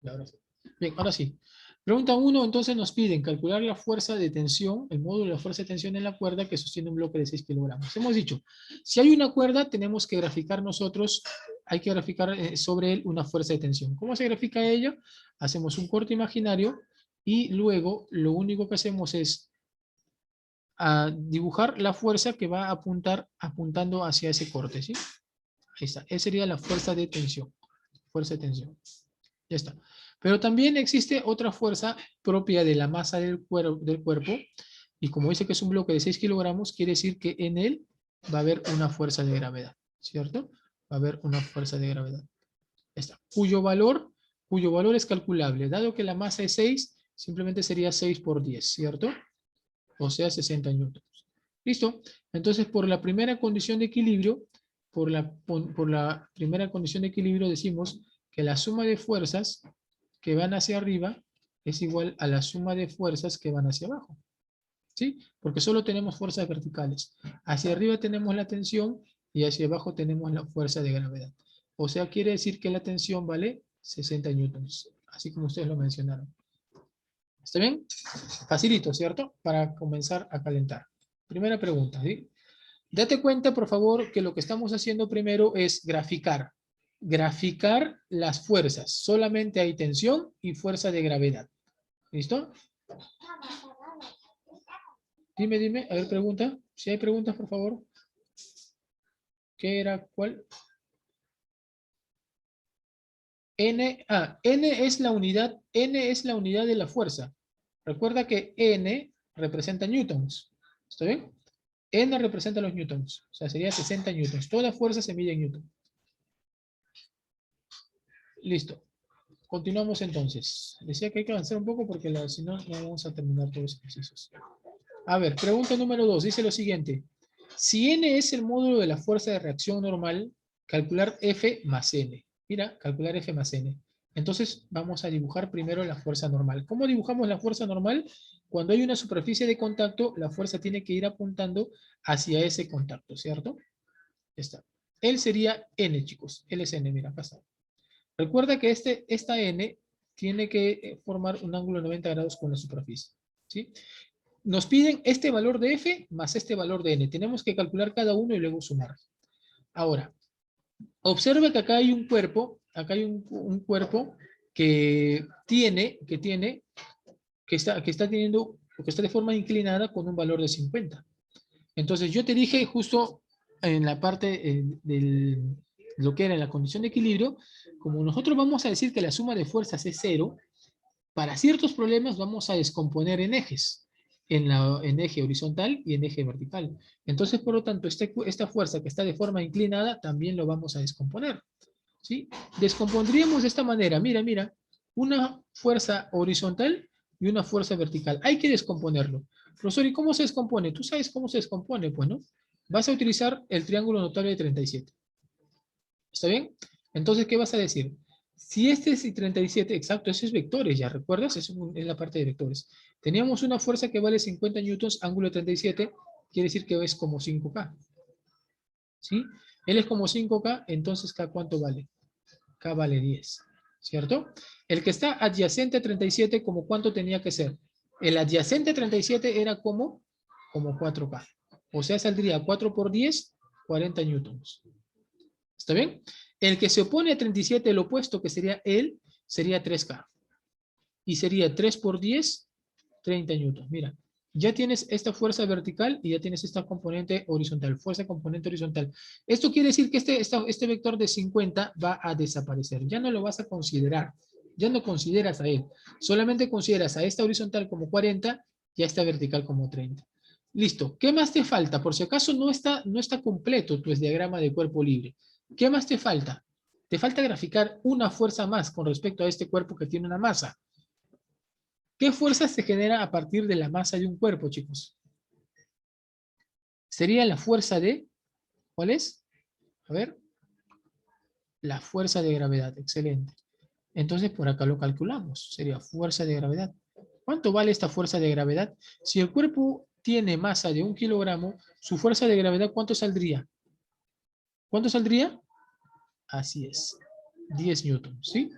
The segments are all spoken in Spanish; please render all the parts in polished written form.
Ahora sí. Bien, ahora sí. Pregunta 1, entonces nos piden calcular la fuerza de tensión, el módulo de la fuerza de tensión en la cuerda que sostiene un bloque de 6 kilogramos. Hemos dicho, si hay una cuerda, tenemos que graficar nosotros, hay que graficar sobre él una fuerza de tensión. ¿Cómo se grafica ella? Hacemos un corte imaginario y luego lo único que hacemos es dibujar la fuerza que va a apuntando hacia ese corte, ¿sí? Ahí está. Esa sería la fuerza de tensión. Fuerza de tensión. Ya está. Pero también existe otra fuerza propia de la masa del cuerpo, y como dice que es un bloque de 6 kilogramos, quiere decir que en él va a haber una fuerza de gravedad, ¿cierto? Va a haber una fuerza de gravedad. Ya está. Cuyo valor es calculable. Dado que la masa es 6, simplemente sería 6 por 10, ¿cierto? O sea, 60 newtons. ¿Listo? Entonces, por la primera condición de equilibrio, por la primera condición de equilibrio decimos que la suma de fuerzas que van hacia arriba es igual a la suma de fuerzas que van hacia abajo. ¿Sí? Porque solo tenemos fuerzas verticales. Hacia arriba tenemos la tensión y hacia abajo tenemos la fuerza de gravedad. O sea, quiere decir que la tensión vale 60 newtons, así como ustedes lo mencionaron. ¿Está bien? Facilito, ¿cierto? Para comenzar a calentar. Primera pregunta, ¿sí? Date cuenta, por favor, que lo que estamos haciendo primero es graficar. Graficar las fuerzas. Solamente hay tensión y fuerza de gravedad. ¿Listo? Dime. A ver, pregunta. Si hay preguntas, por favor. ¿Qué era? ¿Cuál? N es la unidad de la fuerza. Recuerda que N representa newtons. ¿Está bien? N representa los newtons. O sea, sería 60 newtons. Toda fuerza se mide en newton. Listo. Continuamos entonces. Decía que hay que avanzar un poco porque si no, no vamos a terminar todos los ejercicios. A ver, pregunta número 2. Dice lo siguiente. Si N es el módulo de la fuerza de reacción normal, calcular F más N. Mira, calcular F más N. Entonces vamos a dibujar primero la fuerza normal. ¿Cómo dibujamos la fuerza normal? Cuando hay una superficie de contacto, la fuerza tiene que ir apuntando hacia ese contacto, ¿cierto? Ya está. Él sería N, chicos. Él es N, mira, acá está. Recuerda que esta N tiene que formar un ángulo de 90 grados con la superficie, ¿sí? Nos piden este valor de F más este valor de N. Tenemos que calcular cada uno y luego sumar. Ahora, observa que acá hay un cuerpo, un cuerpo que está teniendo, que está de forma inclinada con un valor de 50. Entonces yo te dije justo en la parte de lo que era la condición de equilibrio, como nosotros vamos a decir que la suma de fuerzas es 0, para ciertos problemas vamos a descomponer en ejes, en eje horizontal y en eje vertical. Entonces, por lo tanto, esta fuerza que está de forma inclinada también lo vamos a descomponer, ¿sí? Descompondríamos de esta manera, mira, una fuerza horizontal y una fuerza vertical. Hay que descomponerlo. Profesor, ¿y cómo se descompone? Tú sabes cómo se descompone, pues, ¿no? Vas a utilizar el triángulo notable de 37. ¿Está bien? Entonces, ¿qué vas a decir? Si este es 37, exacto, eso es vectores, ¿ya recuerdas? Eso es la parte de vectores. Teníamos una fuerza que vale 50 newtons, ángulo 37, quiere decir que es como 5K. ¿Sí? Él es como 5K, entonces K, ¿cuánto vale? K vale 10, ¿cierto? El que está adyacente a 37, ¿como cuánto tenía que ser? El adyacente a 37 era como 4K. O sea, saldría 4 por 10, 40 newtons. ¿Está bien? El que se opone a 37, el opuesto que sería él, sería 3K. Y sería 3 por 10, 30 newtons. Mira, ya tienes esta fuerza vertical y ya tienes esta componente horizontal, fuerza componente horizontal. Esto quiere decir que este vector de 50 va a desaparecer. Ya no lo vas a considerar. Ya no consideras a él. Solamente consideras a esta horizontal como 40 y a esta vertical como 30. Listo. ¿Qué más te falta? Por si acaso no está completo tu diagrama de cuerpo libre. ¿Qué más te falta? Te falta graficar una fuerza más con respecto a este cuerpo que tiene una masa. ¿Qué fuerza se genera a partir de la masa de un cuerpo, chicos? Sería la fuerza de... ¿Cuál es? A ver. La fuerza de gravedad. Excelente. Entonces por acá lo calculamos. Sería fuerza de gravedad. ¿Cuánto vale esta fuerza de gravedad? Si el cuerpo tiene masa de 1 kilogramo, su fuerza de gravedad, ¿cuánto saldría? ¿Cuánto saldría? Así es. 10 newtons, ¿sí?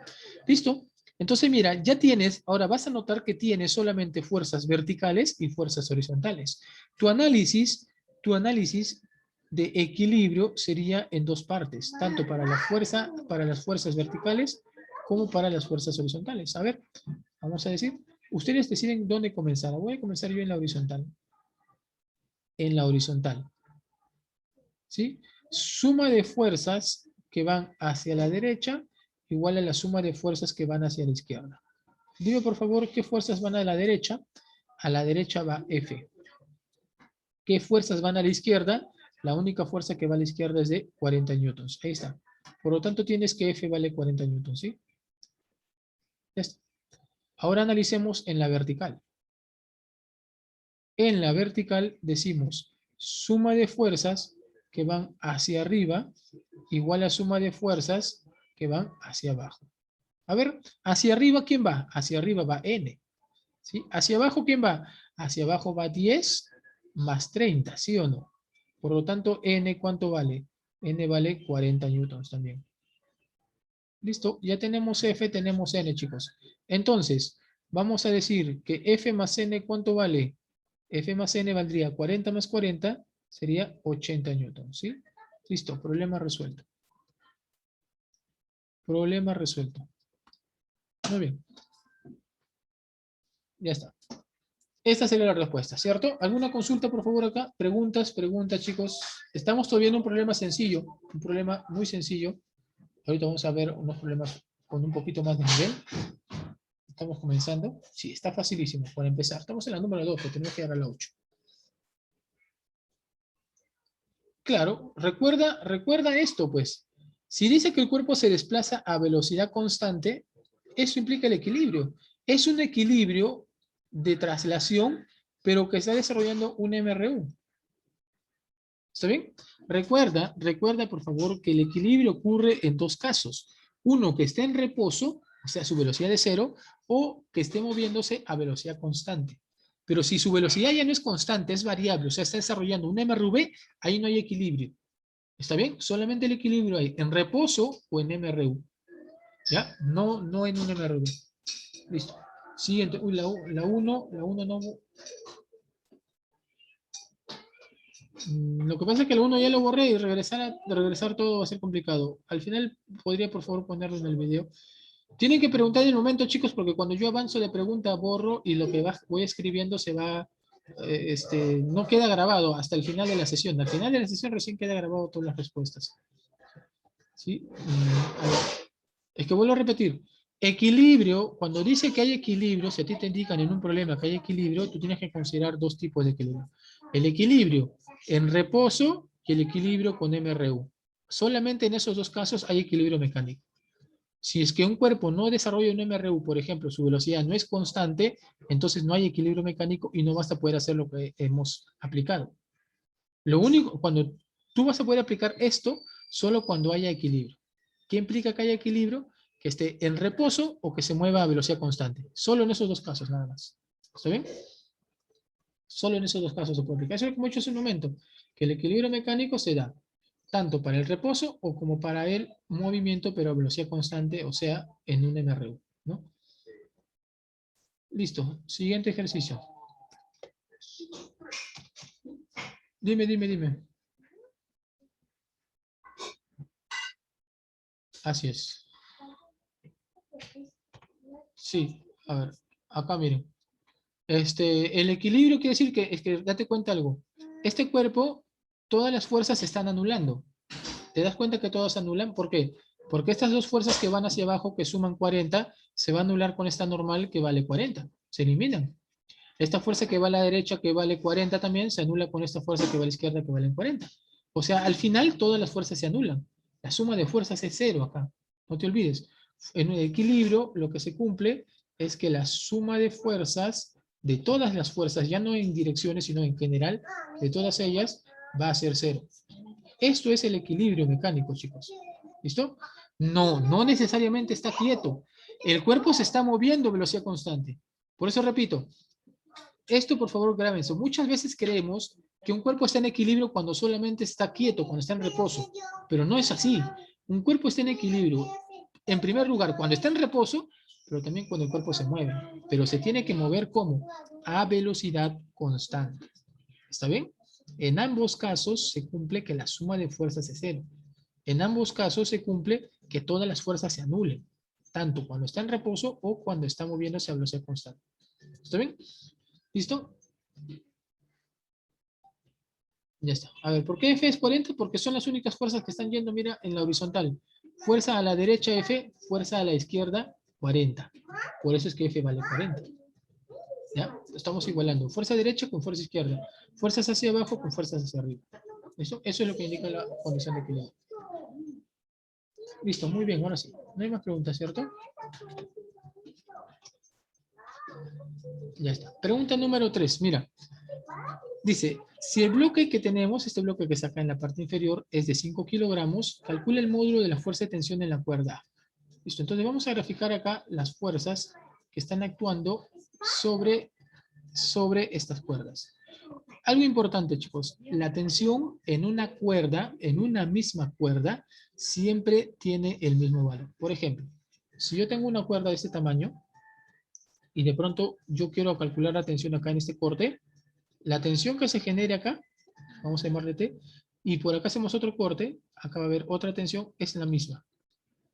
Listo. Entonces, mira, ya tienes, ahora vas a notar que tienes solamente fuerzas verticales y fuerzas horizontales. Tu análisis de equilibrio sería en dos partes, tanto para la fuerza, para las fuerzas verticales como para las fuerzas horizontales. A ver, vamos a decir, ustedes deciden dónde comenzar. Voy a comenzar yo en la horizontal. En la horizontal. ¿Sí? Suma de fuerzas que van hacia la derecha igual a la suma de fuerzas que van hacia la izquierda. Dime por favor qué fuerzas van a la derecha. A la derecha va F. ¿Qué fuerzas van a la izquierda? La única fuerza que va a la izquierda es de 40 newtons. Ahí está. Por lo tanto tienes que F vale 40 newtons, ¿sí? Ya está. Ahora analicemos en la vertical. En la vertical decimos suma de fuerzas que van hacia arriba igual a suma de fuerzas que van hacia abajo. A ver, hacia arriba, ¿quién va? Hacia arriba va N. ¿Sí? Hacia abajo, ¿quién va? Hacia abajo va 10 más 30, ¿sí o no? Por lo tanto, N, ¿cuánto vale? N vale 40 newtons también. Listo, ya tenemos F, tenemos N, chicos. Entonces, vamos a decir que F más N, ¿cuánto vale? F más N valdría 40 más 40, sería 80 newtons, ¿sí? Listo, problema resuelto. Problema resuelto. Muy bien. Ya está. Esta sería la respuesta, ¿cierto? ¿Alguna consulta, por favor, acá? Preguntas, chicos. Estamos todavía en un problema sencillo, un problema muy sencillo. Ahorita vamos a ver unos problemas con un poquito más de nivel. Estamos comenzando. Sí, está facilísimo para empezar. Estamos en la número 2, pero tenemos que llegar a la 8. Claro, recuerda esto, pues. Si dice que el cuerpo se desplaza a velocidad constante, eso implica el equilibrio. Es un equilibrio de traslación, pero que está desarrollando un MRU. ¿Está bien? Recuerda, por favor, que el equilibrio ocurre en dos casos. Uno, que esté en reposo, o sea, su velocidad de cero, o que esté moviéndose a velocidad constante. Pero si su velocidad ya no es constante, es variable, o sea, está desarrollando un MRV, ahí no hay equilibrio. ¿Está bien? Solamente el equilibrio hay en reposo o en MRU. ¿Ya? No en un MRV. Listo. Siguiente. Uy, la 1 no. Lo que pasa es que el 1 ya lo borré y regresar todo va a ser complicado. Al final, podría por favor ponerlo en el video. Tienen que preguntar en el momento, chicos, porque cuando yo avanzo de pregunta, borro y lo que voy escribiendo se va, no queda grabado hasta el final de la sesión. Al final de la sesión recién queda grabado todas las respuestas. ¿Sí? A ver. Es que vuelvo a repetir. Equilibrio, cuando dice que hay equilibrio, si a ti te indican en un problema que hay equilibrio, tú tienes que considerar dos tipos de equilibrio. El equilibrio en reposo y el equilibrio con MRU. Solamente en esos dos casos hay equilibrio mecánico. Si es que un cuerpo no desarrolla un MRU, por ejemplo, su velocidad no es constante, entonces no hay equilibrio mecánico y no vas a poder hacer lo que hemos aplicado. Lo único, cuando tú vas a poder aplicar esto, solo cuando haya equilibrio. ¿Qué implica que haya equilibrio? Que esté en reposo o que se mueva a velocidad constante. Solo en esos dos casos, nada más. ¿Está bien? Solo en esos dos casos se puede aplicar. Eso es como he dicho hace un momento, que el equilibrio mecánico se da tanto para el reposo o como para el movimiento, pero a velocidad constante, o sea, en un MRU, ¿no? Listo. Siguiente ejercicio. Dime. Así es. Sí, a ver, acá miren. El equilibrio quiere decir que, es que date cuenta algo. Este cuerpo, todas las fuerzas se están anulando. ¿Te das cuenta que todas se anulan? ¿Por qué? Porque estas dos fuerzas que van hacia abajo, que suman 40, se va a anular con esta normal que vale 40. Se eliminan. Esta fuerza que va a la derecha, que vale 40 también, se anula con esta fuerza que va a la izquierda, que vale 40. O sea, al final todas las fuerzas se anulan. La suma de fuerzas es cero acá. No te olvides. En el equilibrio, lo que se cumple es que la suma de fuerzas, de todas las fuerzas, ya no en direcciones, sino en general, de todas ellas, va a ser cero. Esto es el equilibrio mecánico, chicos. ¿Listo? No necesariamente está quieto. El cuerpo se está moviendo a velocidad constante. Por eso repito, esto por favor grábense. Muchas veces creemos que un cuerpo está en equilibrio cuando solamente está quieto, cuando está en reposo. Pero no es así. Un cuerpo está en equilibrio, en primer lugar, cuando está en reposo pero también cuando el cuerpo se mueve. Pero se tiene que mover ¿cómo? A velocidad constante. ¿Está bien? En ambos casos se cumple que la suma de fuerzas es cero. En ambos casos se cumple que todas las fuerzas se anulen, tanto cuando está en reposo o cuando está moviéndose a velocidad constante. ¿Está bien? ¿Listo? Ya está. A ver, ¿por qué F es 40? Porque son las únicas fuerzas que están yendo, mira, en la horizontal. Fuerza a la derecha F, fuerza a la izquierda 40. Por eso es que F vale 40. ¿Ya? Estamos igualando fuerza derecha con fuerza izquierda. Fuerzas hacia abajo con fuerzas hacia arriba. ¿Listo? Eso es lo que indica la condición de equilibrio. Listo, muy bien, ahora sí. No hay más preguntas, ¿cierto? Ya está. Pregunta número 3. Mira, dice, si el bloque que tenemos, este bloque que está acá en la parte inferior, es de 5 kilogramos, calcula el módulo de la fuerza de tensión en la cuerda. Listo, entonces vamos a graficar acá las fuerzas que están actuando sobre estas cuerdas. Algo importante, chicos, la tensión en una cuerda, en una misma cuerda, siempre tiene el mismo valor. Por ejemplo, si yo tengo una cuerda de este tamaño y de pronto yo quiero calcular la tensión acá en este corte, la tensión que se genere acá, vamos a llamarle T, y por acá hacemos otro corte, acá va a haber otra tensión, es la misma.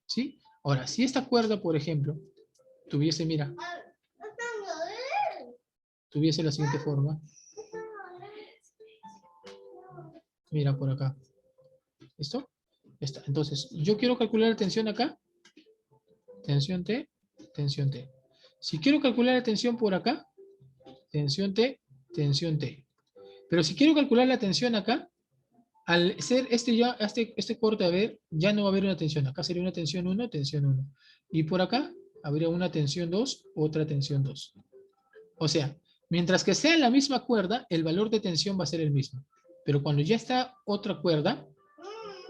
¿Sí? Ahora, si esta cuerda, por ejemplo, tuviese, mira, tuviese la siguiente forma, mira por acá, ¿listo? Ya está. Entonces, yo quiero calcular la tensión acá, tensión T, tensión T. Si quiero calcular la tensión por acá, tensión T, tensión T. Pero si quiero calcular la tensión acá, al ser este corte, a ver, ya no va a haber una tensión. Acá sería una tensión 1, tensión 1. Y por acá habría una tensión 2, otra tensión 2. O sea, mientras que sea en la misma cuerda, el valor de tensión va a ser el mismo. Pero cuando ya está otra cuerda,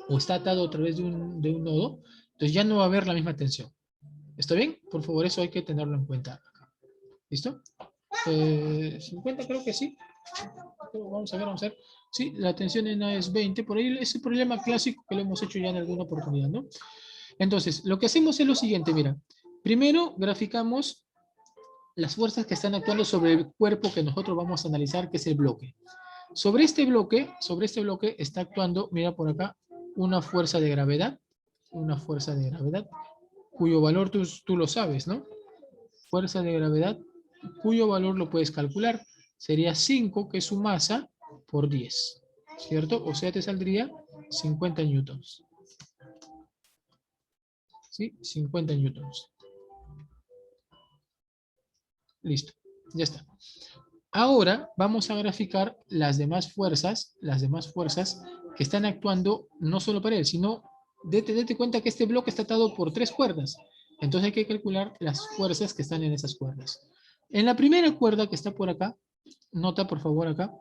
o está atado a través de un nodo, entonces ya no va a haber la misma tensión. ¿Está bien? Por favor, eso hay que tenerlo en cuenta acá. ¿Listo? 50 creo que sí. Vamos a ver, vamos a ver. Sí, la tensión en A es 20. Por ahí es el problema clásico que lo hemos hecho ya en alguna oportunidad, ¿no? Entonces, lo que hacemos es lo siguiente, mira. Primero, graficamos las fuerzas que están actuando sobre el cuerpo que nosotros vamos a analizar, que es el bloque. Sobre este bloque está actuando, mira por acá, una fuerza de gravedad, cuyo valor tú lo sabes, ¿no? Fuerza de gravedad, cuyo valor lo puedes calcular. Sería 5, que es su masa, por 10, ¿cierto? O sea, te saldría 50 newtons. ¿Sí? 50 newtons. Listo, ya está. Ahora vamos a graficar las demás fuerzas que están actuando no solo para él, sino date cuenta que este bloque está atado por 3 cuerdas. Entonces hay que calcular las fuerzas que están en esas cuerdas. En la primera cuerda que está por acá, nota por favor acá,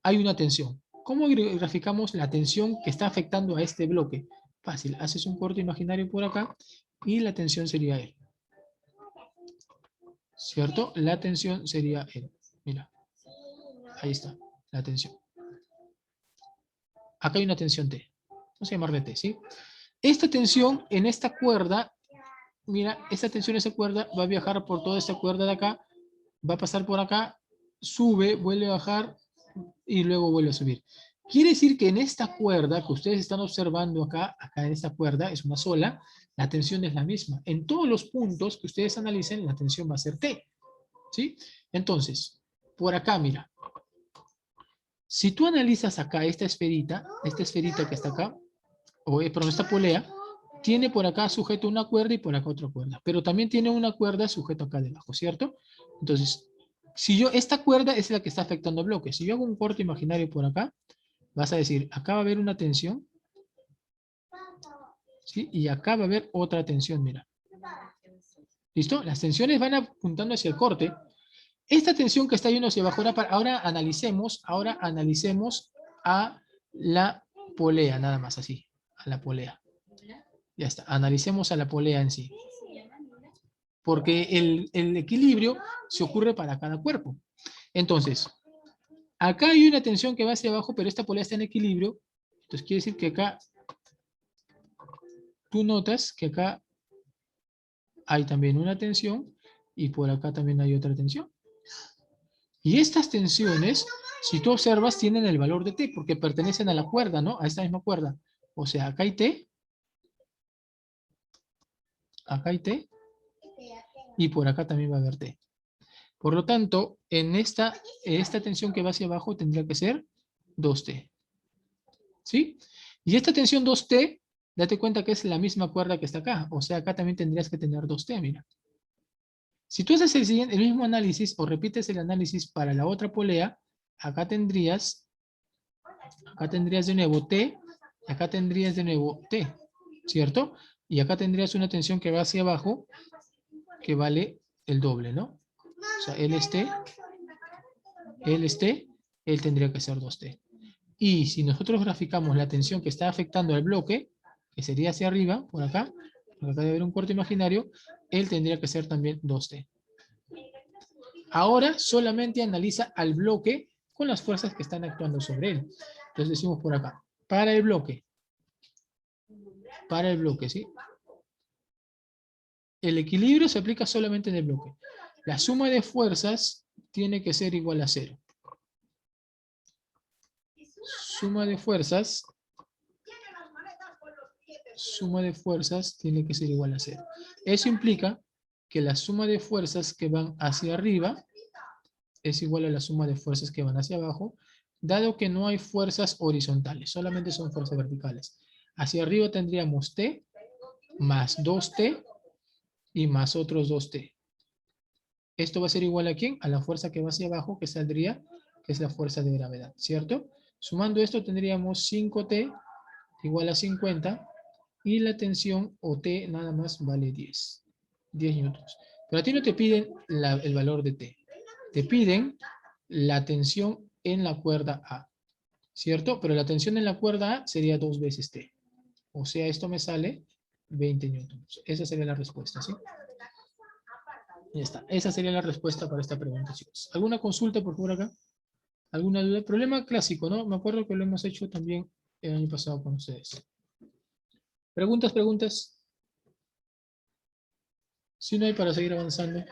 hay una tensión. ¿Cómo graficamos la tensión que está afectando a este bloque? Fácil, haces un corte imaginario por acá y la tensión sería él. ¿Cierto? La tensión sería él. Mira, ahí está, la tensión. Acá hay una tensión T. Vamos a llamarle T, ¿sí? Esta tensión en esta cuerda, mira, esta tensión en esa cuerda va a viajar por toda esta cuerda de acá, va a pasar por acá, sube, vuelve a bajar y luego vuelve a subir. Quiere decir que en esta cuerda que ustedes están observando acá en esta cuerda, es una sola, la tensión es la misma. En todos los puntos que ustedes analicen, la tensión va a ser T, ¿sí? Entonces, por acá, mira, si tú analizas acá esta esferita que está acá, perdón, esta polea, tiene por acá sujeto una cuerda y por acá otra cuerda, pero también tiene una cuerda sujeto acá debajo, ¿cierto? Entonces, esta cuerda es la que está afectando el bloque. Si yo hago un corte imaginario por acá, vas a decir, acá va a haber una tensión, ¿sí? Y acá va a haber otra tensión, mira. ¿Listo? Las tensiones van apuntando hacia el corte. Esta tensión que está yendo hacia abajo, ahora analicemos a la polea, nada más así, a la polea. Ya está, analicemos a la polea en sí. Porque el equilibrio se ocurre para cada cuerpo. Entonces, acá hay una tensión que va hacia abajo, pero esta polea está en equilibrio. Entonces quiere decir que acá, tú notas que acá hay también una tensión y por acá también hay otra tensión. Y estas tensiones, si tú observas, tienen el valor de T porque pertenecen a la cuerda, ¿no? A esta misma cuerda. O sea, acá hay T, acá hay T, y por acá también va a haber T. Por lo tanto, en esta tensión que va hacia abajo tendría que ser 2T. ¿Sí? Y esta tensión 2T, date cuenta que es la misma cuerda que está acá. O sea, acá también tendrías que tener 2T, mira. Si tú haces el mismo análisis o repites el análisis para la otra polea, acá tendrías de nuevo T, acá tendrías de nuevo T, ¿cierto? Y acá tendrías una tensión que va hacia abajo, que vale el doble, ¿no? O sea, L es T, él tendría que ser 2T. Y si nosotros graficamos la tensión que está afectando al bloque, que sería hacia arriba, por acá, porque acá debe haber un corte imaginario, él tendría que ser también 2T. Ahora solamente analiza al bloque con las fuerzas que están actuando sobre él. Entonces decimos por acá, para el bloque, ¿sí? El equilibrio se aplica solamente en el bloque. La suma de fuerzas tiene que ser igual a 0. Suma de fuerzas tiene que ser igual a 0. Eso implica que la suma de fuerzas que van hacia arriba es igual a la suma de fuerzas que van hacia abajo, dado que no hay fuerzas horizontales, solamente son fuerzas verticales. Hacia arriba tendríamos T más 2T y más otros 2T. Esto va a ser igual a ¿quién? A la fuerza que va hacia abajo, que saldría, que es la fuerza de gravedad, ¿cierto? Sumando esto tendríamos 5T igual a 50 y la tensión o T nada más vale 10 newtons. Pero a ti no te piden el valor de T. Te piden la tensión en la cuerda A, ¿cierto? Pero la tensión en la cuerda A sería 2 veces T. O sea, esto me sale 20 newtons. Esa sería la respuesta, ¿sí? Ya está. Esa sería la respuesta para esta pregunta, chicos. ¿Alguna consulta por favor acá? ¿Alguna duda? Problema clásico, ¿no? Me acuerdo que lo hemos hecho también el año pasado con ustedes. ¿Preguntas, preguntas? Si no hay para seguir avanzando.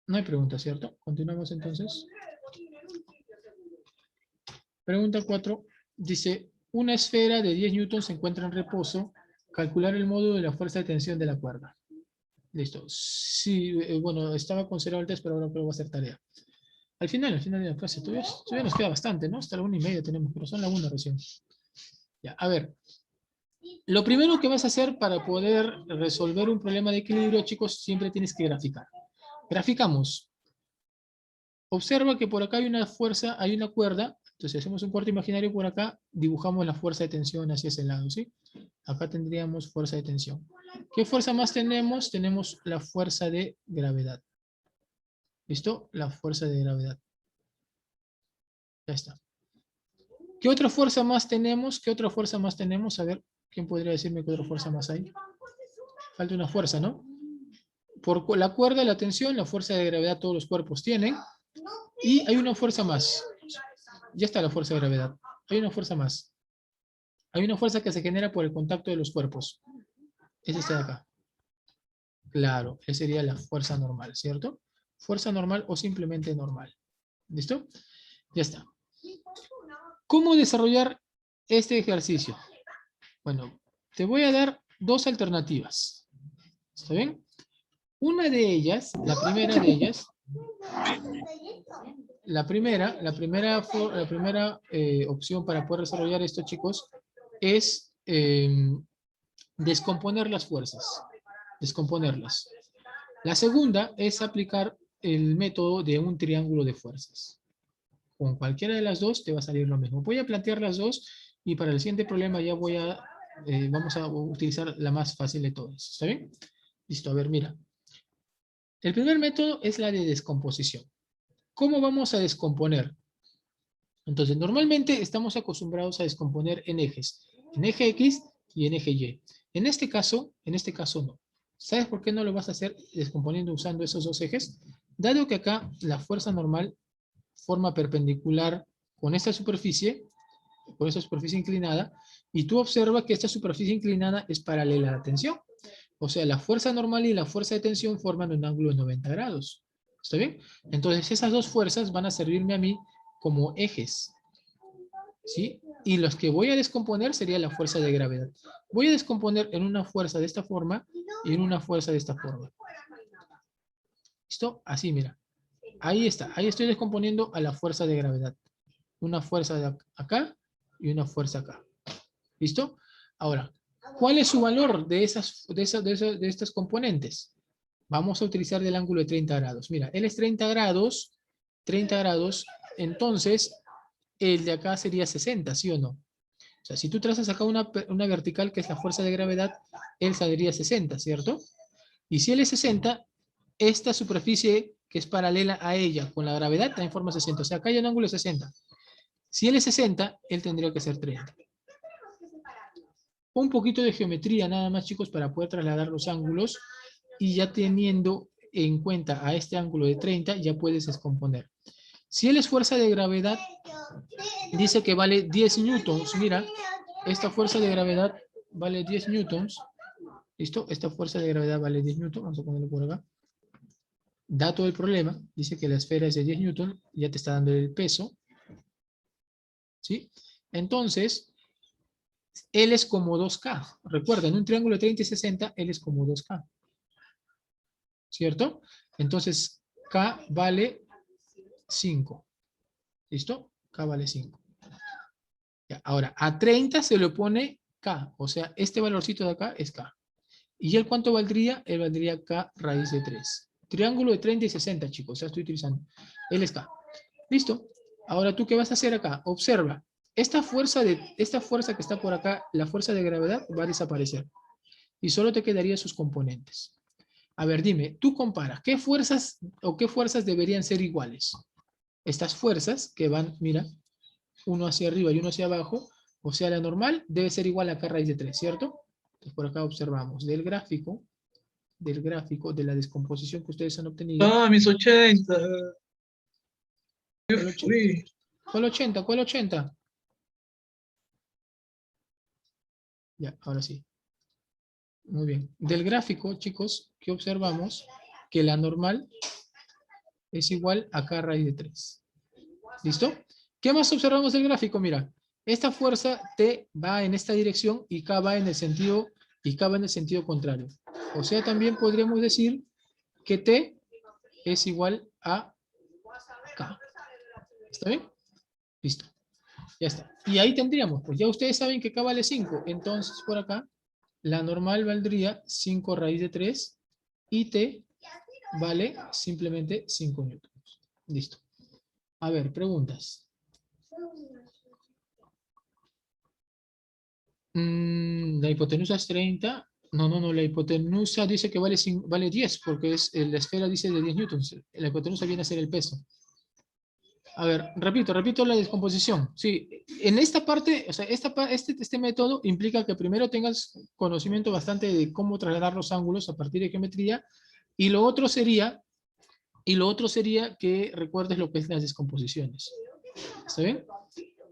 No hay preguntas, ¿cierto? Continuamos entonces. Pregunta 4. Dice, una esfera de 10 newtons se encuentra en reposo. Calcular el módulo de la fuerza de tensión de la cuerda. Listo. Sí, bueno, estaba considerado el test, pero ahora creo que va a ser tarea. Al final de la clase, todavía nos queda bastante, ¿no? Hasta la 1:30 tenemos, pero son la 1 recién. Ya, a ver. Lo primero que vas a hacer para poder resolver un problema de equilibrio, chicos, siempre tienes que graficar. Graficamos. Observa que por acá hay una fuerza, hay una cuerda. Entonces hacemos un corte imaginario por acá, dibujamos la fuerza de tensión hacia ese lado, ¿sí? Acá tendríamos fuerza de tensión. ¿Qué fuerza más tenemos? Tenemos la fuerza de gravedad. ¿Listo? La fuerza de gravedad. Ya está. ¿Qué otra fuerza más tenemos? ¿Qué otra fuerza más tenemos? A ver, ¿quién podría decirme qué otra fuerza más hay? Falta una fuerza, ¿no? Por la cuerda, la tensión, la fuerza de gravedad todos los cuerpos tienen. Y hay una fuerza más. Ya está la fuerza de gravedad. Hay una fuerza más. Hay una fuerza que se genera por el contacto de los cuerpos. Es esta de acá. Claro, esa sería la fuerza normal, ¿cierto? Fuerza normal o simplemente normal. ¿Listo? Ya está. ¿Cómo desarrollar este ejercicio? Bueno, te voy a dar dos alternativas. ¿Está bien? Una de ellas, la primera de ellas, la primera opción para poder desarrollar esto, chicos, es descomponer las fuerzas. Descomponerlas. La segunda es aplicar el método de un triángulo de fuerzas. Con cualquiera de las dos te va a salir lo mismo. Voy a plantear las dos y para el siguiente problema ya vamos a utilizar la más fácil de todas. ¿Está bien? Listo, a ver, mira. El primer método es la de descomposición. ¿Cómo vamos a descomponer? Entonces, normalmente estamos acostumbrados a descomponer en ejes. En eje X y en eje Y. En este caso no. ¿Sabes por qué no lo vas a hacer descomponiendo usando esos dos ejes? Dado que acá la fuerza normal forma perpendicular con esta superficie, por eso es superficie inclinada, y tú observas que esta superficie inclinada es paralela a la tensión. O sea, la fuerza normal y la fuerza de tensión forman un ángulo de 90 grados. ¿Está bien? Entonces, esas dos fuerzas van a servirme a mí como ejes. ¿Sí? Y los que voy a descomponer sería la fuerza de gravedad. Voy a descomponer en una fuerza de esta forma y en una fuerza de esta forma. ¿Listo? Así, mira. Ahí está. Ahí estoy descomponiendo a la fuerza de gravedad. Una fuerza de acá y una fuerza acá. ¿Listo? Ahora, ¿cuál es su valor de estas componentes? Vamos a utilizar el ángulo de 30 grados. Mira, él es 30 grados, entonces el de acá sería 60, ¿sí o no? O sea, si tú trazas acá una vertical que es la fuerza de gravedad, él saldría 60, ¿cierto? Y si él es 60, esta superficie que es paralela a ella con la gravedad también forma 60. O sea, acá hay un ángulo de 60. Si él es 60, él tendría que ser 30. Un poquito de geometría nada más, chicos, para poder trasladar los ángulos y ya teniendo en cuenta a este ángulo de 30, ya puedes descomponer. Si él es fuerza de gravedad, dice que vale 10 newtons. Mira, esta fuerza de gravedad vale 10 newtons. ¿Listo? Esta fuerza de gravedad vale 10 newtons. Vamos a ponerlo por acá. Dato del problema, dice que la esfera es de 10 newtons, ya te está dando el peso. ¿Sí? Entonces, él es como 2K. Recuerda, en un triángulo de 30 y 60, él es como 2K. ¿Cierto? Entonces, K vale 5. ¿Listo? K vale 5. Ya, ahora, a 30 se le pone K. O sea, este valorcito de acá es K. ¿Y él cuánto valdría? Él valdría K raíz de 3. Triángulo de 30 y 60, chicos. Ya estoy utilizando. Él es K. ¿Listo? Ahora, ¿tú qué vas a hacer acá? Observa. Esta fuerza que está por acá, la fuerza de gravedad, va a desaparecer. Y solo te quedarían sus componentes. A ver, dime, tú comparas, ¿qué fuerzas deberían ser iguales? Estas fuerzas que van, mira, uno hacia arriba y uno hacia abajo, o sea, la normal debe ser igual a K raíz de 3, ¿cierto? Entonces, por acá observamos del gráfico, de la descomposición que ustedes han obtenido. Ah, mis 80. ¿Cuál 80? ¿Cuál 80? ¿Cuál 80? Ya, ahora sí. Muy bien. Del gráfico, chicos, ¿qué observamos? Que la normal es igual a K raíz de 3. ¿Listo? ¿Qué más observamos del gráfico? Mira, esta fuerza T va en esta dirección y K va en el sentido, contrario. O sea, también podríamos decir que T es igual a K. ¿Está bien? Listo. Ya está. Y ahí tendríamos, pues ya ustedes saben que K vale 5. Entonces, por acá, la normal valdría 5 raíz de 3 y T vale simplemente 5 newtons. Listo. A ver, preguntas. La hipotenusa es 30. No, la hipotenusa dice que vale 10 porque la esfera dice de 10 newtons. La hipotenusa viene a ser el peso. A ver, repito la descomposición. Sí, en esta parte, o sea, este método implica que primero tengas conocimiento bastante de cómo trasladar los ángulos a partir de geometría y lo otro sería que recuerdes lo que es las descomposiciones. ¿Está bien?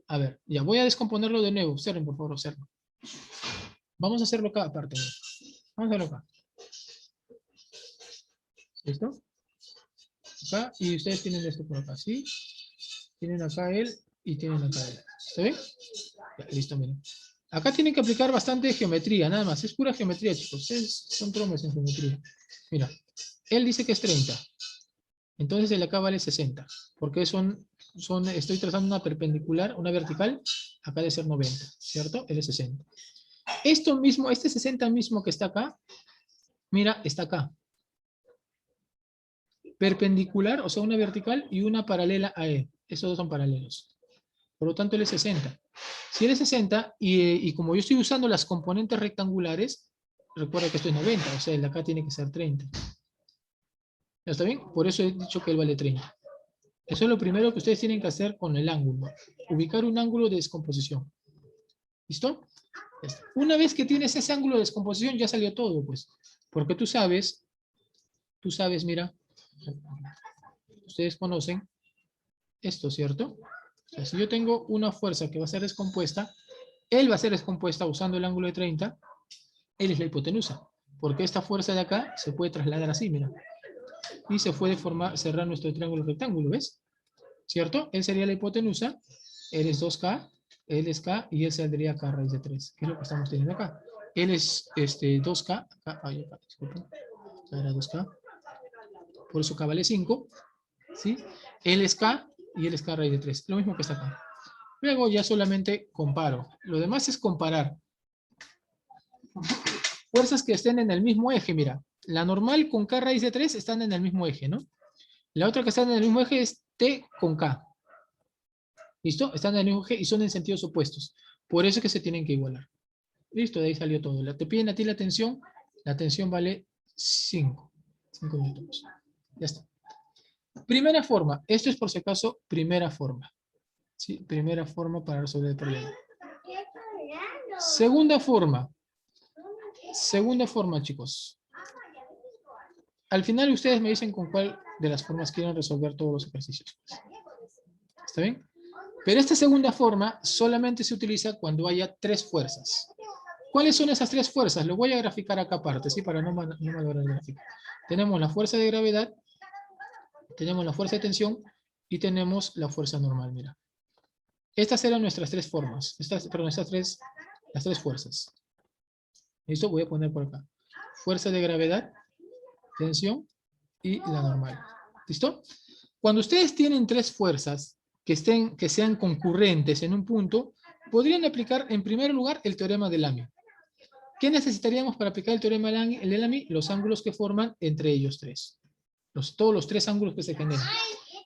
A ver, ya voy a descomponerlo de nuevo. Observen, por favor, observen. Vamos a hacerlo cada parte. Vamos a hacerlo acá. ¿Listo? Acá, y ustedes tienen esto por acá, ¿sí? Tienen acá él y tienen acá él. ¿Está bien? Ya, listo, miren. Acá tienen que aplicar bastante geometría, nada más. Es pura geometría, chicos. Ustedes son tromes en geometría. Mira, él dice que es 30. Entonces el acá vale 60. Porque estoy trazando una perpendicular, una vertical, acá debe ser 90, ¿cierto? Él es 60. Esto mismo, este 60 mismo que está acá, mira, está acá. Perpendicular, o sea, una vertical y una paralela a él. Estos dos son paralelos. Por lo tanto, él es 60. Si él es 60, y como yo estoy usando las componentes rectangulares, recuerda que esto es 90, o sea, el de acá tiene que ser 30. ¿Ya está bien? Por eso he dicho que él vale 30. Eso es lo primero que ustedes tienen que hacer con el ángulo. Ubicar un ángulo de descomposición. ¿Listo? Ya está. Una vez que tienes ese ángulo de descomposición, ya salió todo, pues. Porque tú sabes, mira, ustedes conocen esto, ¿cierto? O sea, si yo tengo una fuerza que va a ser descompuesta, él va a ser descompuesta usando el ángulo de 30, él es la hipotenusa. Porque esta fuerza de acá se puede trasladar así, mira. Y se puede formar, cerrar nuestro triángulo rectángulo, ¿ves? ¿Cierto? Él sería la hipotenusa, él es 2K, él es K y él saldría K raíz de 3, que es lo que estamos teniendo acá. Él es 2K, acá, acá, disculpen, era 2K, por eso K vale 5, ¿sí? Él es K y él es K raíz de 3, lo mismo que está acá. Luego ya solamente comparo. Lo demás es comparar fuerzas que estén en el mismo eje, mira. La normal con K raíz de 3 están en el mismo eje, ¿no? La otra que está en el mismo eje es T con K. ¿Listo? Están en el mismo eje y son en sentidos opuestos. Por eso es que se tienen que igualar. Listo, de ahí salió todo. Te piden a ti la tensión vale 5. 5 newtons. Ya está. Primera forma. Esto es por si acaso primera forma. ¿Sí? Primera forma para resolver el problema. Segunda forma. Segunda forma, chicos. Al final ustedes me dicen con cuál de las formas quieren resolver todos los ejercicios. ¿Está bien? Pero esta segunda forma solamente se utiliza cuando haya 3 fuerzas. ¿Cuáles son esas 3 fuerzas? Lo voy a graficar acá aparte, ¿sí? Para no malograr el gráfico. Tenemos la fuerza de gravedad, tenemos la fuerza de tensión y tenemos la fuerza normal, mira. Estas eran nuestras 3 formas. Las 3 fuerzas. ¿Listo? Voy a poner por acá. Fuerza de gravedad, tensión y la normal. ¿Listo? Cuando ustedes tienen 3 fuerzas que sean concurrentes en un punto, podrían aplicar en primer lugar el teorema de Lamy. ¿Qué necesitaríamos para aplicar el teorema de Lamy? Los ángulos que forman entre ellos 3. Todos los 3 ángulos que se generan.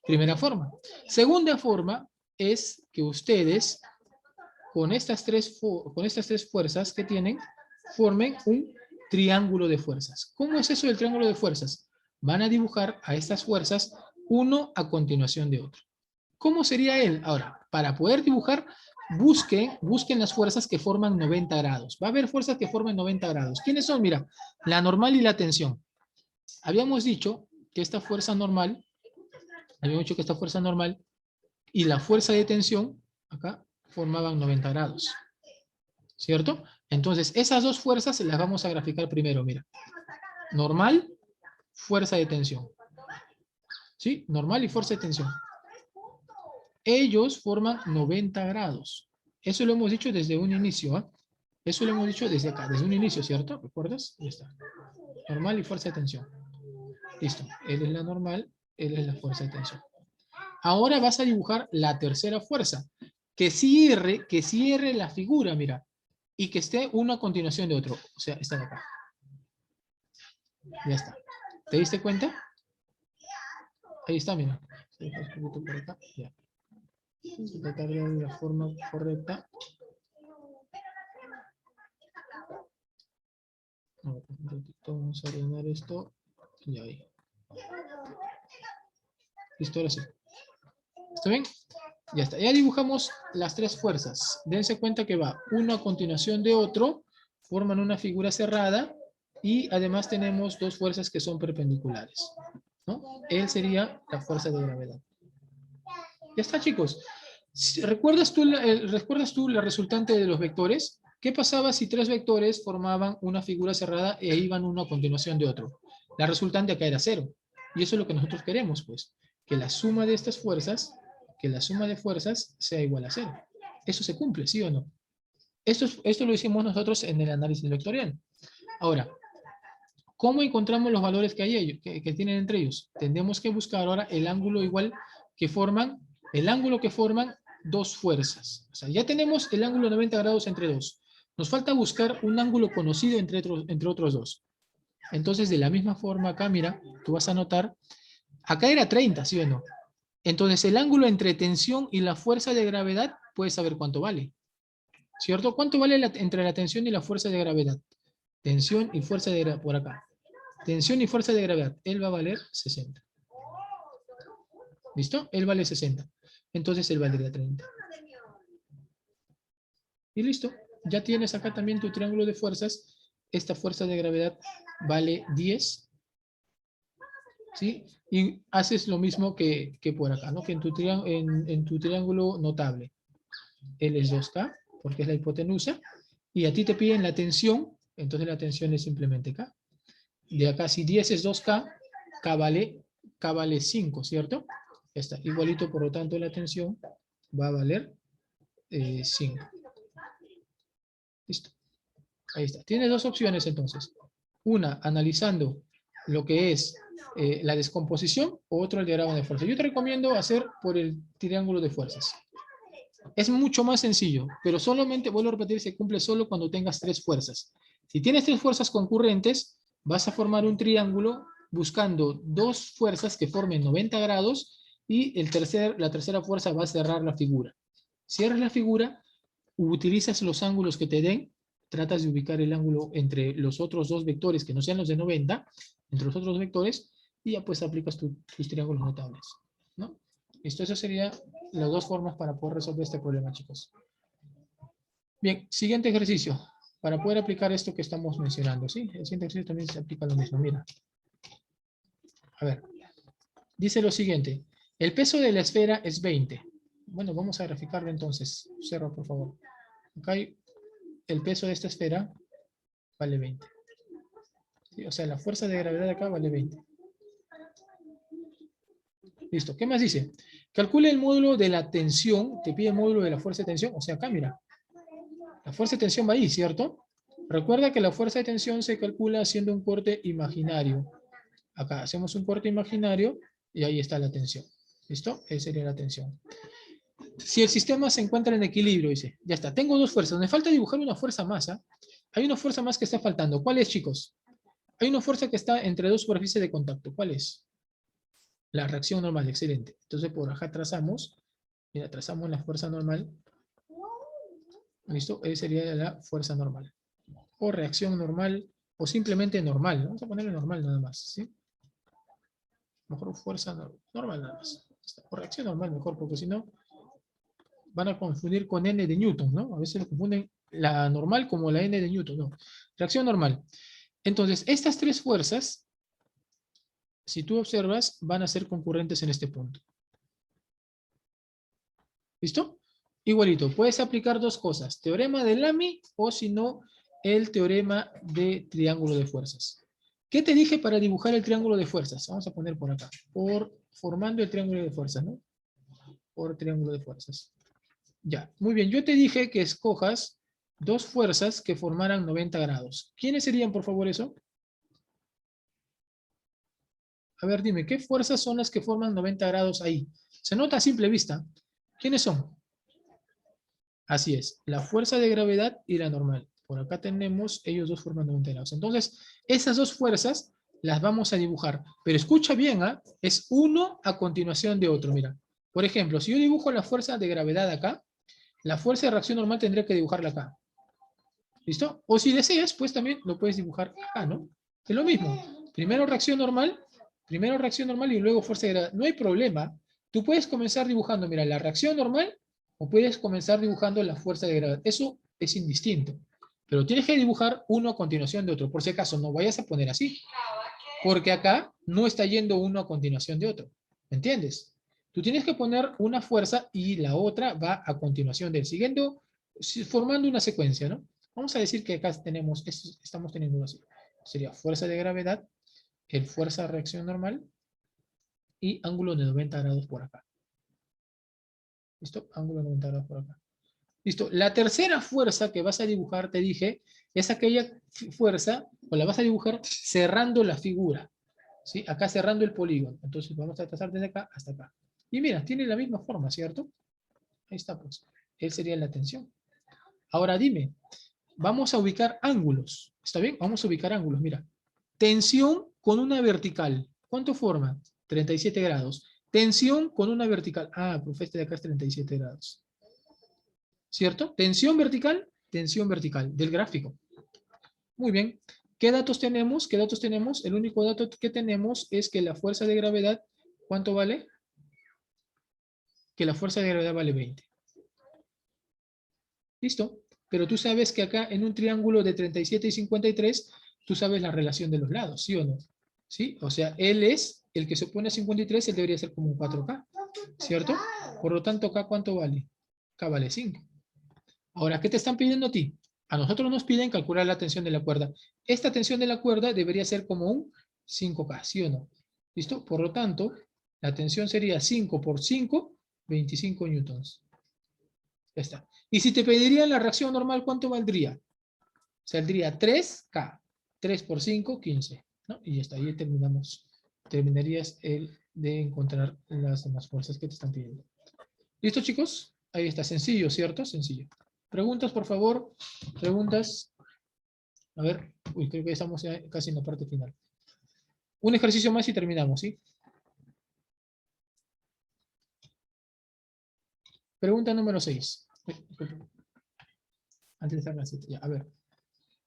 Primera forma. Segunda forma es que ustedes con estas 3 fuerzas que tienen formen un triángulo de fuerzas. ¿Cómo es eso del triángulo de fuerzas? Van a dibujar a estas fuerzas uno a continuación de otro. ¿Cómo sería él? Ahora, para poder dibujar, busquen las fuerzas que forman 90 grados. Va a haber fuerzas que forman 90 grados. ¿Quiénes son? Mira, la normal y la tensión. Habíamos dicho que esta fuerza normal y la fuerza de tensión, acá, formaban 90 grados. ¿Cierto? Entonces, esas dos fuerzas las vamos a graficar primero, mira. Normal, fuerza de tensión. ¿Sí? Normal y fuerza de tensión. Ellos forman 90 grados. Eso lo hemos dicho desde un inicio, ¿eh? Eso lo hemos dicho desde acá, desde un inicio, ¿cierto? ¿Recuerdas? Ahí está. Normal y fuerza de tensión. Listo. Él es la normal, él es la fuerza de tensión. Ahora vas a dibujar la tercera fuerza. Que cierre la figura, mira. Y que esté uno a continuación de otro. O sea, está de acá. Ya está. ¿Te diste cuenta? Ahí está, mira. Por acá. Ya. Vamos a tratar de la forma correcta. Vamos a ordenar esto. Y ahí. Listo, ahora sí. ¿Está bien? Ya está. Ya dibujamos las 3 fuerzas. Dense cuenta que va uno a continuación de otro. Forman una figura cerrada. Y además tenemos 2 fuerzas que son perpendiculares, ¿no? Él sería la fuerza de gravedad. Ya está, chicos. ¿Recuerdas tú la resultante de los vectores? ¿Qué pasaba si 3 vectores formaban una figura cerrada e iban uno a continuación de otro? La resultante acá era 0. Y eso es lo que nosotros queremos, pues. Que la suma de estas fuerzas, sea igual a 0. Eso se cumple, ¿sí o no? Esto lo hicimos nosotros en el análisis vectorial. Ahora, ¿cómo encontramos los valores que hay que tienen entre ellos? Tendremos que buscar ahora el ángulo que forman 2 fuerzas. O sea, ya tenemos el ángulo 90 grados entre 2. Nos falta buscar un ángulo conocido entre otros 2. Entonces, de la misma forma acá, mira, tú vas a notar, acá era 30, ¿sí o no? Entonces, el ángulo entre tensión y la fuerza de gravedad, puedes saber cuánto vale. ¿Cierto? ¿Cuánto vale entre la tensión y la fuerza de gravedad? Tensión y fuerza de gravedad, por acá. Tensión y fuerza de gravedad. Él va a valer 60. ¿Listo? Él vale 60. Entonces él valdría 30. Y listo. Ya tienes acá también tu triángulo de fuerzas. Esta fuerza de gravedad vale 10. ¿sí? Y haces lo mismo que por acá, ¿no? Que en tu triángulo notable. L es 2K, porque es la hipotenusa, y a ti te piden la tensión, entonces la tensión es simplemente K. De acá, si 10 es 2K, K vale 5, ¿cierto? Ya está, igualito, por lo tanto, la tensión va a valer 5. Listo. Ahí está. Tienes dos opciones entonces. Una, analizando lo que es la descomposición, o otro, el diagrama de fuerzas. Yo te recomiendo hacer por el triángulo de fuerzas. Es mucho más sencillo, pero solamente, vuelvo a repetir, se cumple solo cuando tengas tres fuerzas. Si tienes tres fuerzas concurrentes, vas a formar un triángulo buscando dos fuerzas que formen 90 grados y la tercera fuerza va a cerrar la figura. Cierras la figura, utilizas los ángulos que te den, tratas de ubicar el ángulo entre los otros dos vectores que no sean los de 90, entre los otros vectores, y ya pues aplicas tus triángulos notables, ¿no? Esto, eso sería las dos formas para poder resolver este problema, chicos. Bien, siguiente ejercicio. Para poder aplicar esto que estamos mencionando, ¿sí? El siguiente ejercicio también se aplica lo mismo. Mira. A ver. Dice lo siguiente. El peso de la esfera es 20. Bueno, vamos a graficarlo entonces. Observa, por favor. Acá hay el peso de esta esfera vale 20. ¿Sí? O sea, la fuerza de gravedad acá vale 20. Listo. ¿Qué más dice? Calcule el módulo de la tensión. Te pide el módulo de la fuerza de tensión. O sea, acá, mira. La fuerza de tensión va ahí, ¿cierto? Recuerda que la fuerza de tensión se calcula haciendo un corte imaginario. Acá hacemos un corte imaginario y ahí está la tensión. ¿Listo? Esa sería la tensión. Si el sistema se encuentra en equilibrio, dice, ya está, tengo dos fuerzas. Me falta dibujar una fuerza más. ¿Ah? Hay una fuerza más que está faltando. ¿Cuál es, chicos? Hay una fuerza que está entre dos superficies de contacto. ¿Cuál es? La reacción normal, excelente. Entonces por acá trazamos, mira, trazamos la fuerza normal. ¿Listo? Esa sería la fuerza normal. O reacción normal, o simplemente normal. Vamos a ponerle normal nada más, ¿sí? Mejor fuerza normal nada más. O reacción normal mejor, porque si no van a confundir con N de Newton, ¿no? A veces lo confunden la normal como la N de Newton, no. Reacción normal. Entonces, estas tres fuerzas, si tú observas, van a ser concurrentes en este punto. ¿Listo? Igualito, puedes aplicar dos cosas, teorema de Lamy o si no, el teorema de triángulo de fuerzas. ¿Qué te dije para dibujar el triángulo de fuerzas? Vamos a poner por acá, formando el triángulo de fuerzas, ¿no? Por triángulo de fuerzas. Ya, muy bien, yo te dije que escojas dos fuerzas que formaran 90 grados. ¿Quiénes serían, por favor, eso? A ver, dime, ¿qué fuerzas son las que forman 90 grados ahí? Se nota a simple vista. ¿Quiénes son? Así es, la fuerza de gravedad y la normal. Por acá tenemos, ellos dos forman 90 grados. Entonces, esas dos fuerzas las vamos a dibujar. Pero escucha bien, ¿ah? Es uno a continuación de otro, mira. Por ejemplo, si yo dibujo la fuerza de gravedad acá, la fuerza de reacción normal tendría que dibujarla acá. ¿Listo? O si deseas, pues también lo puedes dibujar acá, ¿no? Es lo mismo. Primero reacción normal y luego fuerza de gravedad. No hay problema. Tú puedes comenzar dibujando, mira, la reacción normal o puedes comenzar dibujando la fuerza de gravedad. Eso es indistinto. Pero tienes que dibujar uno a continuación de otro. Por si acaso, no vayas a poner así. Porque acá no está yendo uno a continuación de otro. ¿Me entiendes? Tú tienes que poner una fuerza y la otra va a continuación del siguiente, formando una secuencia, ¿no? Vamos a decir que acá tenemos, estamos teniendo una así. Sería fuerza de gravedad, el fuerza de reacción normal y ángulo de 90 grados por acá. ¿Listo? Ángulo de 90 grados por acá. Listo. La tercera fuerza que vas a dibujar, te dije, es aquella fuerza, o la vas a dibujar cerrando la figura. ¿Sí? Acá cerrando el polígono. Entonces vamos a trazar desde acá hasta acá. Y mira, tiene la misma forma, ¿cierto? Ahí está, pues. Él sería la tensión. Ahora dime, vamos a ubicar ángulos. ¿Está bien? Vamos a ubicar ángulos, mira. Tensión con una vertical. ¿Cuánto forma? 37 grados. Tensión con una vertical. Ah, profe, este de acá es 37 grados. ¿Cierto? Tensión vertical del gráfico. Muy bien. ¿Qué datos tenemos? ¿Qué datos tenemos? El único dato que tenemos es que la fuerza de gravedad, ¿cuánto vale? Que la fuerza de gravedad vale 20. ¿Listo? Pero tú sabes que acá en un triángulo de 37 y 53, tú sabes la relación de los lados, ¿sí o no? ¿Sí? O sea, L es el que se opone a 53, él debería ser como un 4K, ¿cierto? Por lo tanto, acá, ¿cuánto vale? Acá vale 5. Ahora, ¿qué te están pidiendo a ti? A nosotros nos piden calcular la tensión de la cuerda. Esta tensión de la cuerda debería ser como un 5K, ¿sí o no? ¿Listo? Por lo tanto, la tensión sería 5 por 5, 25 newtons. Ya está. Y si te pedirían la reacción normal, ¿cuánto valdría? Saldría 3K. 3 por 5, 15. ¿No? Y ya está. Ahí terminamos. Terminarías el de encontrar las demás fuerzas que te están pidiendo. ¿Listo, chicos? Ahí está. Sencillo, ¿cierto? Sencillo. Preguntas, por favor. Preguntas. A ver. Uy, creo que estamos ya casi en la parte final. Un ejercicio más y terminamos, ¿sí? Pregunta número 6. Antes de estar la 7. Ya, a ver.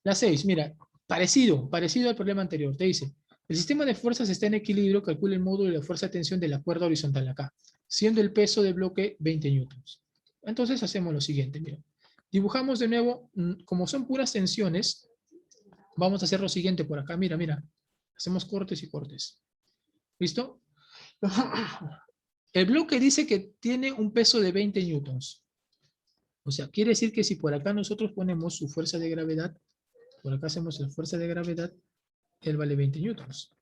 La 6, mira. Parecido al problema anterior. Te dice, el sistema de fuerzas está en equilibrio. Calcula el módulo de la fuerza de tensión de la cuerda horizontal acá, siendo el peso del bloque 20 newtons. Entonces hacemos lo siguiente, mira. Dibujamos de nuevo, como son puras tensiones, vamos a hacer lo siguiente por acá. Mira, mira. Hacemos cortes y cortes. ¿Listo? El bloque dice que tiene un peso de 20 newtons. O sea, quiere decir que si por acá nosotros ponemos su fuerza de gravedad, por acá hacemos la fuerza de gravedad, él vale 20 newtons.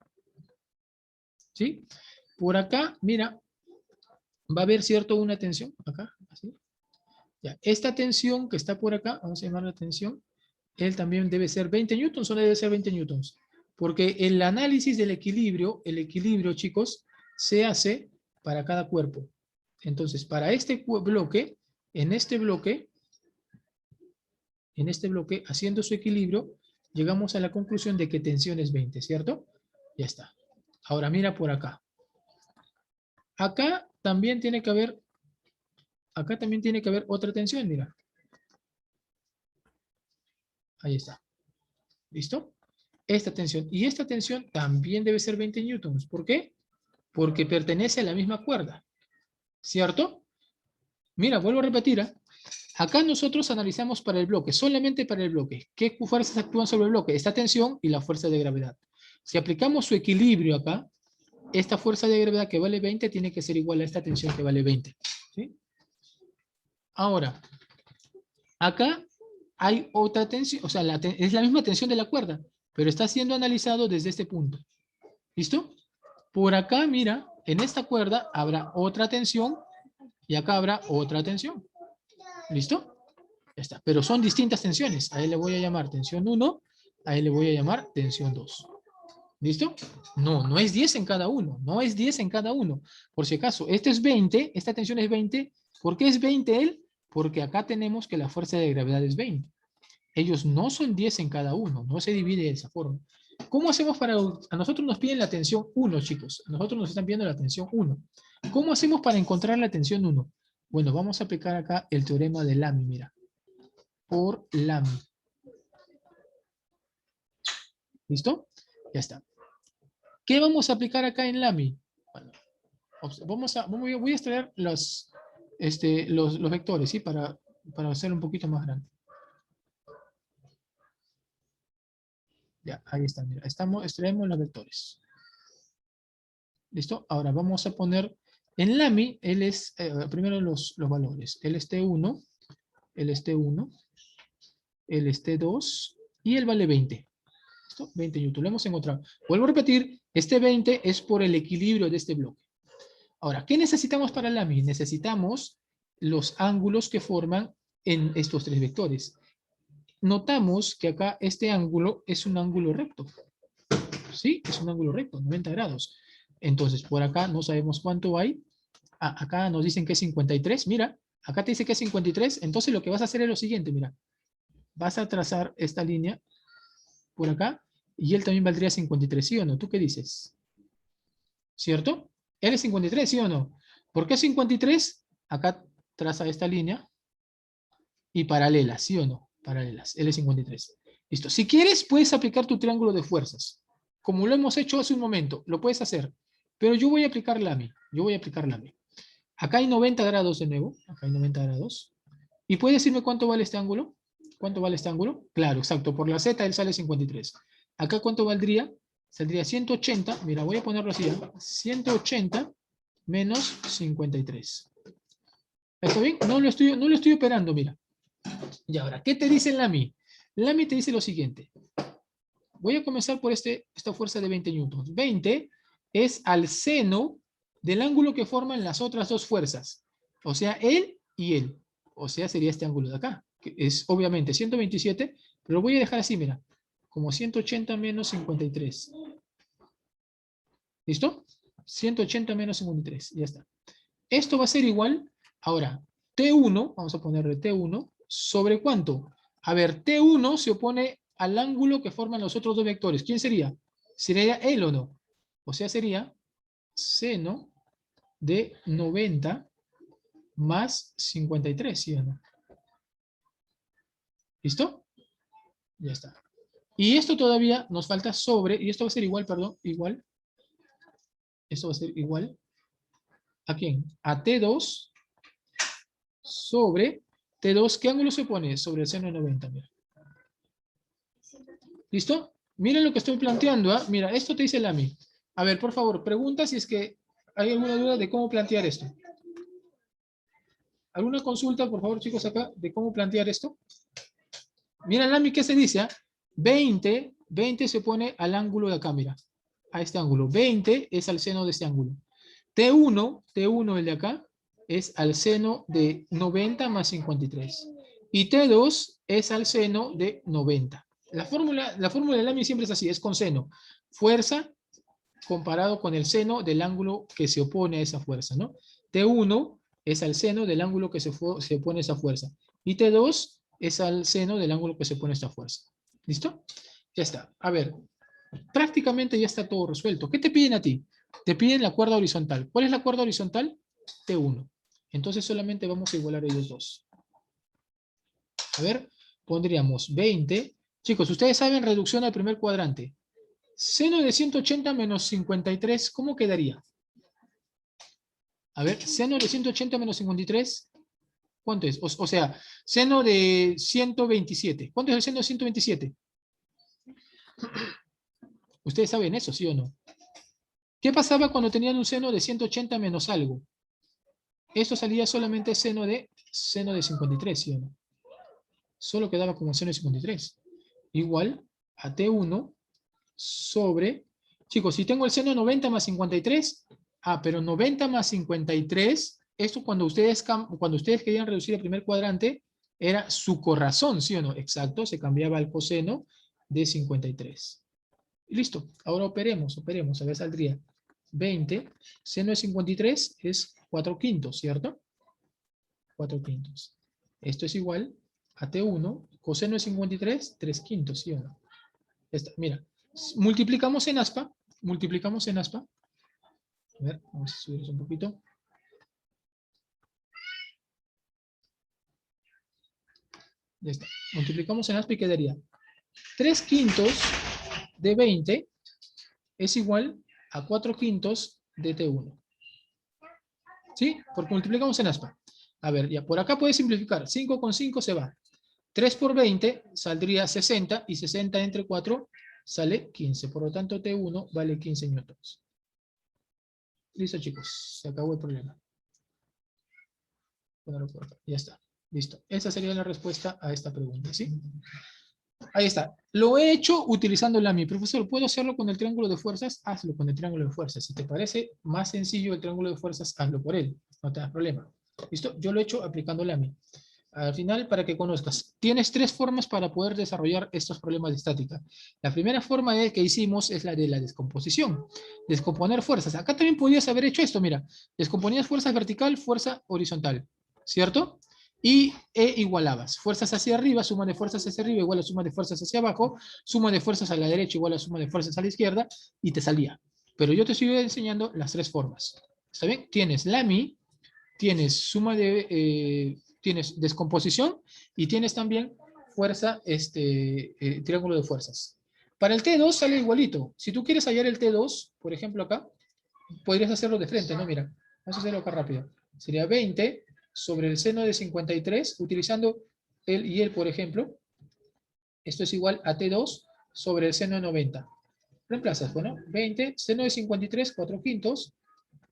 ¿Sí? Por acá, mira, va a haber, ¿cierto? Una tensión, acá, así. Ya, esta tensión que está por acá, vamos a llamarla tensión, él también debe ser 20 newtons o debe ser 20 newtons. Porque el análisis del equilibrio, el equilibrio, chicos, se hace para cada cuerpo. Entonces, para este bloque, en este bloque, haciendo su equilibrio, llegamos a la conclusión de que tensión es 20, ¿cierto? Ya está. Ahora mira por acá. Acá también tiene que haber otra tensión, mira. Ahí está. ¿Listo? Esta tensión. Y esta tensión también debe ser 20 newtons. ¿Por qué? Porque pertenece a la misma cuerda. ¿Cierto? Mira, vuelvo a repetir. Acá nosotros analizamos para el bloque, solamente para el bloque. ¿Qué fuerzas actúan sobre el bloque? Esta tensión y la fuerza de gravedad. Si aplicamos su equilibrio acá, esta fuerza de gravedad que vale 20 tiene que ser igual a esta tensión que vale 20. ¿Sí? Ahora, acá hay otra tensión, o sea, es la misma tensión de la cuerda, pero está siendo analizado desde este punto. ¿Listo? Por acá, mira, en esta cuerda habrá otra tensión y acá habrá otra tensión. ¿Listo? Ya está. Pero son distintas tensiones. A él le voy a llamar tensión 1, a él le voy a llamar tensión 2. ¿Listo? No, no es 10 en cada uno. No es 10 en cada uno. Por si acaso, este es 20, esta tensión es 20. ¿Por qué es 20 él? Porque acá tenemos que la fuerza de gravedad es 20. Ellos no son 10 en cada uno. No se divide de esa forma. ¿Cómo hacemos para... A nosotros nos piden la tensión 1, chicos. A nosotros nos están pidiendo la tensión 1. ¿Cómo hacemos para encontrar la tensión 1? Bueno, vamos a aplicar acá el teorema de Lamy, mira. Por Lamy. ¿Listo? Ya está. ¿Qué vamos a aplicar acá en Lamy? Bueno, voy a extraer los vectores, ¿sí? Para hacerlo un poquito más grande. Ya, ahí está, mira. Extraemos los vectores. ¿Listo? Ahora vamos a poner, en Lamy, él es, primero los valores. Él es T1, él es T1, él es T2, y él vale 20. ¿Listo? 20 newton, lo hemos encontrado. Vuelvo a repetir, este 20 es por el equilibrio de este bloque. Ahora, ¿qué necesitamos para Lamy? Necesitamos los ángulos que forman en estos tres vectores. Notamos que acá este ángulo es un ángulo recto. ¿Sí? Es un ángulo recto, 90 grados. Entonces, por acá no sabemos cuánto hay. Acá nos dicen que es 53. Mira, acá te dice que es 53. Entonces lo que vas a hacer es lo siguiente, mira. Vas a trazar esta línea por acá y él también valdría 53, ¿sí o no? ¿Tú qué dices? ¿Cierto? Él es 53, ¿sí o no? ¿Por qué 53? Acá traza esta línea y paralelas, ¿sí o no? Paralelas, él es 53. Listo. Si quieres, puedes aplicar tu triángulo de fuerzas. Como lo hemos hecho hace un momento, lo puedes hacer. Pero yo voy a aplicar Lamy. Acá hay 90 grados de nuevo. Acá hay 90 grados. ¿Y puede decirme cuánto vale este ángulo? ¿Cuánto vale este ángulo? Claro, exacto. Por la Z él sale 53. Acá ¿cuánto valdría? saldría 180, mira, voy a ponerlo así, 180 menos 53. ¿Está bien? No lo estoy operando, mira. Y ahora, ¿qué te dice Lamy? Lamy te dice lo siguiente. Voy a comenzar por esta fuerza de 20 newtons. 20 es al seno del ángulo que forman las otras dos fuerzas. O sea, él y él. O sea, sería este ángulo de acá, que es obviamente 127, pero lo voy a dejar así, mira, como 180 menos 53. ¿Listo? 180 menos 53, ya está. Esto va a ser igual, ahora, T1, vamos a ponerle T1, ¿sobre cuánto? A ver, T1 se opone al ángulo que forman los otros dos vectores. ¿Quién sería? ¿Sería él o no? O sea, sería seno de 90 más 53, ¿sí o no? ¿Listo? Ya está. Y esto todavía nos falta sobre, y esto va a ser igual, perdón, igual. Esto va a ser igual. ¿A quién? A T2 sobre T2. ¿Qué ángulo se opone? Sobre el seno de 90, mira. ¿Listo? Miren lo que estoy planteando, ¿ah? Mira, esto te dice Lamy. A ver, por favor, pregunta si es que hay alguna duda de cómo plantear esto. ¿Alguna consulta, por favor, chicos, acá, de cómo plantear esto? Mira, Lamy, ¿qué se dice? 20 se pone al ángulo de acá, mira. A este ángulo. 20 es al seno de este ángulo. T1, el de acá, es al seno de 90 más 53. Y T2 es al seno de 90. La fórmula de Lamy siempre es así, es con seno. Fuerza comparado con el seno del ángulo que se opone a esa fuerza, ¿no? T1 es al seno del ángulo que se opone a esa fuerza. Y T2 es al seno del ángulo que se opone a esta fuerza. ¿Listo? Ya está. A ver, prácticamente ya está todo resuelto. ¿Qué te piden a ti? Te piden la cuerda horizontal. ¿Cuál es la cuerda horizontal? T1. Entonces solamente vamos a igualar ellos dos. A ver, pondríamos 20. Chicos, ustedes saben reducción al primer cuadrante. Seno de 180 menos 53, ¿cómo quedaría? A ver, seno de 180 menos 53, ¿cuánto es? O sea, seno de 127. ¿Cuánto es el seno de 127? Ustedes saben eso, ¿sí o no? ¿Qué pasaba cuando tenían un seno de 180 menos algo? Esto salía solamente seno de 53, ¿sí o no? Solo quedaba como seno de 53. Igual a T1 sobre... Chicos, si tengo el seno de 90 más 53, pero 90 más 53, esto cuando ustedes querían reducir el primer cuadrante, era su corrazón, ¿sí o no? Exacto, se cambiaba al coseno de 53. Y listo, ahora operemos, a ver, saldría 20, seno de 53 es 4 quintos, ¿cierto? 4 quintos. Esto es igual a T1, coseno de 53, 3 quintos, ¿sí o no? Mira, multiplicamos en aspa. A ver, vamos a subir eso un poquito. Ya está. Multiplicamos en aspa y quedaría 3 quintos de 20 es igual a 4 quintos de T1. ¿Sí? Porque multiplicamos en aspa. A ver, ya por acá puedes simplificar. 5 con 5 se va. 3 por 20 saldría 60 y 60 entre 4 sale 15. Por lo tanto, T1 vale 15 newtons. Listo, chicos. Se acabó el problema. Ya está. Listo. Esa sería la respuesta a esta pregunta, ¿sí? Ahí está. Lo he hecho utilizando Lamy. Profesor, ¿puedo hacerlo con el triángulo de fuerzas? Hazlo con el triángulo de fuerzas. Si te parece más sencillo el triángulo de fuerzas, hazlo por él. No te das problema. ¿Listo? Yo lo he hecho aplicando Lamy. Al final, para que conozcas, tienes 3 formas para poder desarrollar estos problemas de estática. La primera forma que hicimos es la de la descomposición. Descomponer fuerzas. Acá también podías haber hecho esto, mira. Descomponías fuerza vertical, fuerza horizontal. ¿Cierto? Y igualabas. Fuerzas hacia arriba, suma de fuerzas hacia arriba igual a suma de fuerzas hacia abajo, suma de fuerzas a la derecha igual a suma de fuerzas a la izquierda, y te salía. Pero yo te estoy enseñando las 3 formas. ¿Está bien? Tienes Lamy, tienes suma de... tienes descomposición y tienes también fuerza, triángulo de fuerzas. Para el T2 sale igualito. Si tú quieres hallar el T2, por ejemplo acá, podrías hacerlo de frente, ¿no? Mira, vamos a hacerlo acá rápido. Sería 20 sobre el seno de 53, utilizando el, por ejemplo. Esto es igual a T2 sobre el seno de 90. Reemplazas, bueno, 20, seno de 53, 4 quintos,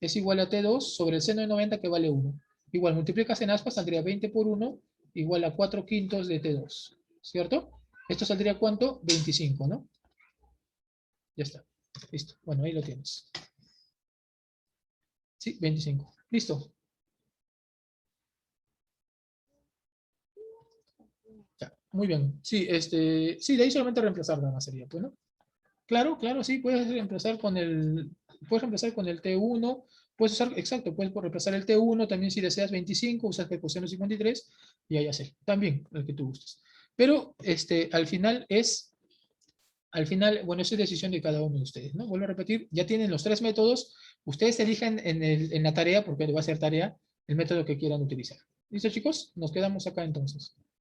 es igual a T2 sobre el seno de 90 que vale 1. Igual, multiplicas en aspas, saldría 20 por 1 igual a 4 quintos de T2, ¿cierto? Esto saldría ¿cuánto? 25, ¿no? Ya está. Listo. Bueno, ahí lo tienes. Sí, 25. Listo. Ya, muy bien. Sí, sí, de ahí solamente reemplazar nada más sería, pues, ¿no? Claro, claro, sí, puedes reemplazar con el T1, puedes usar, exacto, puedes reemplazar el T1, también si deseas 25, usas el coseno 53, y ahí hacer, también, el que tú gustes. Pero, al final, bueno, eso es decisión de cada uno de ustedes, ¿no? Vuelvo a repetir, ya tienen los tres métodos, ustedes elijan en la tarea, porque va a ser tarea, el método que quieran utilizar. ¿Listo, chicos? Nos quedamos acá entonces.